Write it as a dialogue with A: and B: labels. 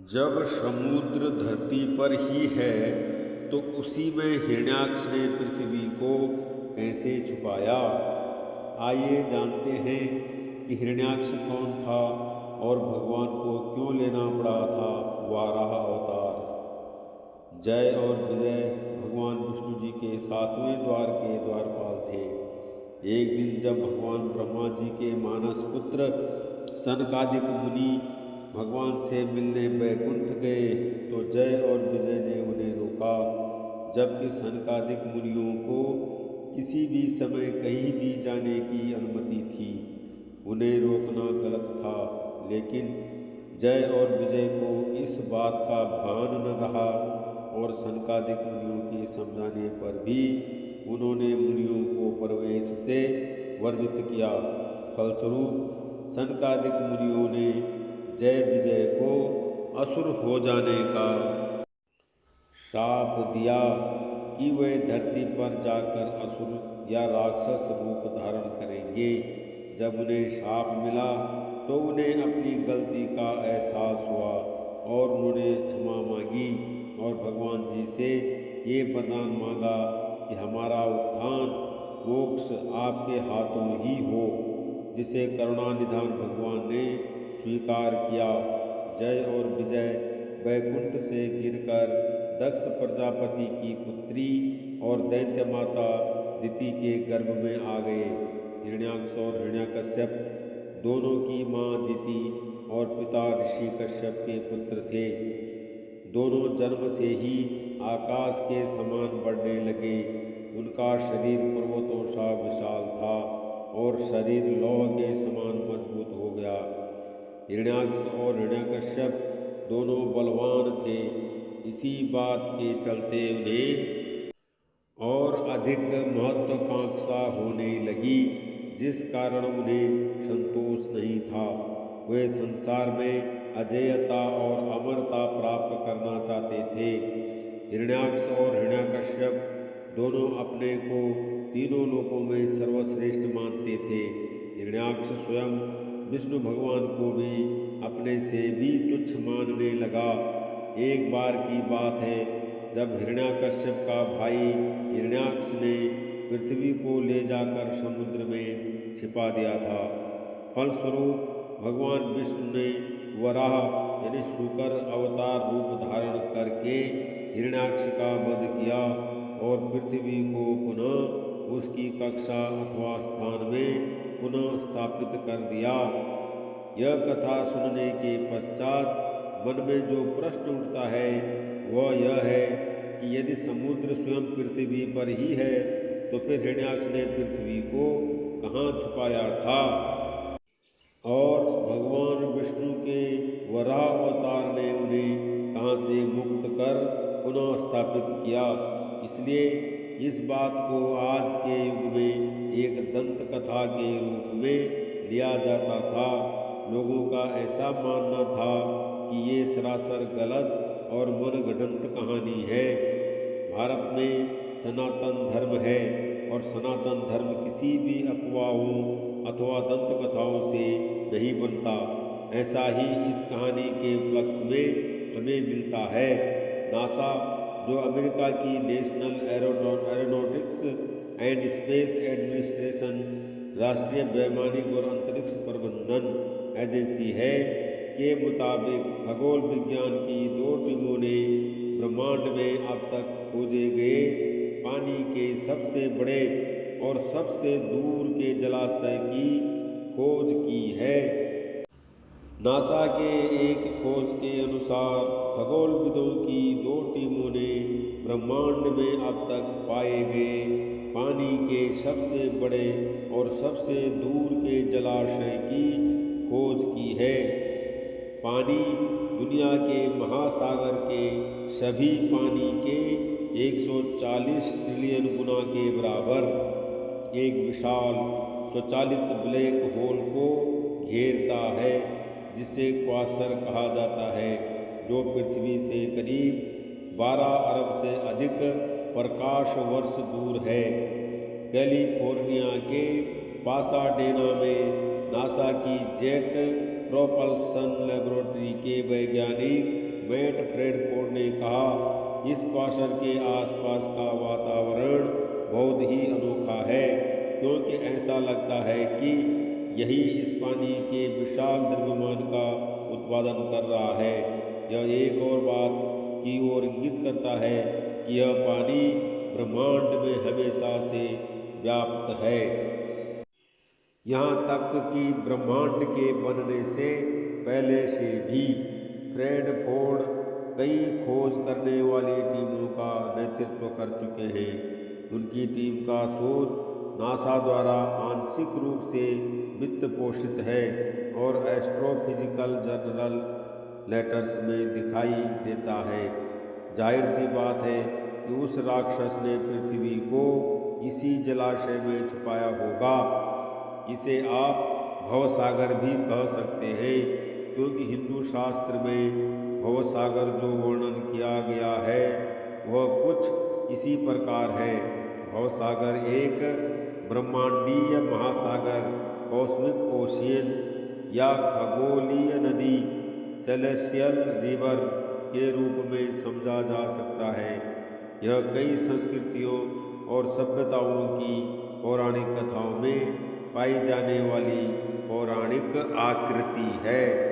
A: जब समुद्र धरती पर ही है तो उसी में हिरण्याक्ष ने पृथ्वी को कैसे छुपाया। आइए जानते हैं कि हिरण्याक्ष कौन था और भगवान को क्यों लेना पड़ा था वाराह अवतार। जय और विजय भगवान विष्णु जी के 7वें द्वार के द्वारपाल थे। एक दिन जब भगवान ब्रह्मा जी के मानस पुत्र सनकादिक मुनि भगवान से मिलने बैकुंठ गए तो जय और विजय ने उन्हें रोका। जबकि सनकादिक मुनियों को किसी भी समय कहीं भी जाने की अनुमति थी, उन्हें रोकना गलत था। लेकिन जय और विजय को इस बात का भान न रहा और सनकादिक मुनियों के समझाने पर भी उन्होंने मुनियों को प्रवेश से वर्जित किया। फलस्वरूप सनकादिक मुनियों ने जय विजय को असुर हो जाने का शाप दिया कि वे धरती पर जाकर असुर या राक्षस रूप धारण करेंगे। जब उन्हें शाप मिला तो उन्हें अपनी गलती का एहसास हुआ और उन्होंने क्षमा मांगी और भगवान जी से ये वरदान मांगा कि हमारा उत्थान मोक्ष आपके हाथों ही हो, जिसे करुणानिधान भगवान ने स्वीकार किया। जय और विजय वैकुंठ से गिरकर दक्ष प्रजापति की पुत्री और दैत्य माता दिति के गर्भ में आ गए। हिरण्याक्ष और हिरण्यकश्यप दोनों की माँ दिति और पिता ऋषि कश्यप के पुत्र थे। दोनों जन्म से ही आकाश के समान बढ़ने लगे। उनका शरीर पर्वतों सा विशाल था और शरीर लौह के समान मजबूत हो गया। हिरण्याक्ष और हिरण्यकश्यप दोनों बलवान थे। इसी बात के चलते उन्हें और अधिक महत्वाकांक्षा होने लगी, जिस कारण उन्हें संतोष नहीं था। वे संसार में अजेयता और अमरता प्राप्त करना चाहते थे। हिरण्याक्ष और हिरण्यकश्यप दोनों अपने को तीनों लोकों में सर्वश्रेष्ठ मानते थे। हिरण्याक्ष स्वयं विष्णु भगवान को भी अपने से भी तुच्छ मानने लगा। एक बार की बात है जब हिरण्यकश्यप का भाई हिरण्याक्ष ने पृथ्वी को ले जाकर समुद्र में छिपा दिया था। फलस्वरूप भगवान विष्णु ने वराह यानी शूकर अवतार रूप धारण करके हिरण्याक्ष का वध किया और पृथ्वी को पुनः उसकी कक्षा अथवा स्थान में पुनः स्थापित कर दिया। यह कथा सुनने के पश्चात मन में जो प्रश्न उठता है वह यह है कि यदि समुद्र स्वयं पृथ्वी पर ही है तो फिर हिरण्याक्ष ने पृथ्वी को कहाँ छुपाया था और भगवान विष्णु के वराह अवतार ने उन्हें कहाँ से मुक्त कर पुनः स्थापित किया। इसलिए इस बात को आज के युग में एक दंत कथा के रूप में लिया जाता था। लोगों का ऐसा मानना था कि ये सरासर गलत और मनगढ़ंत कहानी है। भारत में सनातन धर्म है और सनातन धर्म किसी भी अफवाहों अथवा दंत कथाओं से नहीं बनता। ऐसा ही इस कहानी के उपलक्ष्य में हमें मिलता है। नासा, जो अमेरिका की national aeronautics and space administration राष्ट्रीय वैमानिक और अंतरिक्ष प्रबंधन एजेंसी है, के मुताबिक खगोल विज्ञान की 2 टीमों ने ब्रह्मांड में अब तक खोजे गए पानी के सबसे बड़े और सबसे दूर के जलाशय की खोज की है। नासा के एक खोज के अनुसार खगोलविदों की 2 टीमों ने ब्रह्मांड में अब तक पाए गए पानी के सबसे बड़े और सबसे दूर के जलाशय की खोज की है। पानी दुनिया के महासागर के सभी पानी के 140 ट्रिलियन गुना के बराबर एक विशाल स्वचालित ब्लैक होल को घेरता है, जिसे क्वासर कहा जाता है, जो पृथ्वी से करीब 12 अरब से अधिक प्रकाश वर्ष दूर है। कैलिफोर्निया के पासाडेना में नासा की जेट प्रोपल्सन लेबोरेटरी के वैज्ञानिक मैट फ्रेडफोर्ड ने कहा, इस क्वासर के आसपास का वातावरण बहुत ही अनोखा है, क्योंकि ऐसा लगता है कि यही इस पानी के विशाल द्रव्यमान का उत्पादन कर रहा है। यह एक और बात की ओर इंगित करता है कि यह पानी ब्रह्मांड में हमेशा से व्याप्त है, यहाँ तक कि ब्रह्मांड के बनने से पहले से भी। फ्रेडफोर्ड कई खोज करने वाली टीमों का नेतृत्व कर चुके हैं। उनकी टीम का शोध नासा द्वारा आंशिक रूप से वित्त पोषित है और एस्ट्रोफिजिकल जर्नल लेटर्स में दिखाई देता है। जाहिर सी बात है कि उस राक्षस ने पृथ्वी को इसी जलाशय में छुपाया होगा। इसे आप भवसागर भी कह सकते हैं, क्योंकि हिंदू शास्त्र में भवसागर जो वर्णन किया गया है वह कुछ इसी प्रकार है। भवसागर एक ब्रह्मांडीय महासागर, कॉस्मिक ओशियन या खगोलीय नदी, सेलेस्टियल रिवर के रूप में समझा जा सकता है। यह कई संस्कृतियों और सभ्यताओं की पौराणिक कथाओं में पाई जाने वाली पौराणिक आकृति है।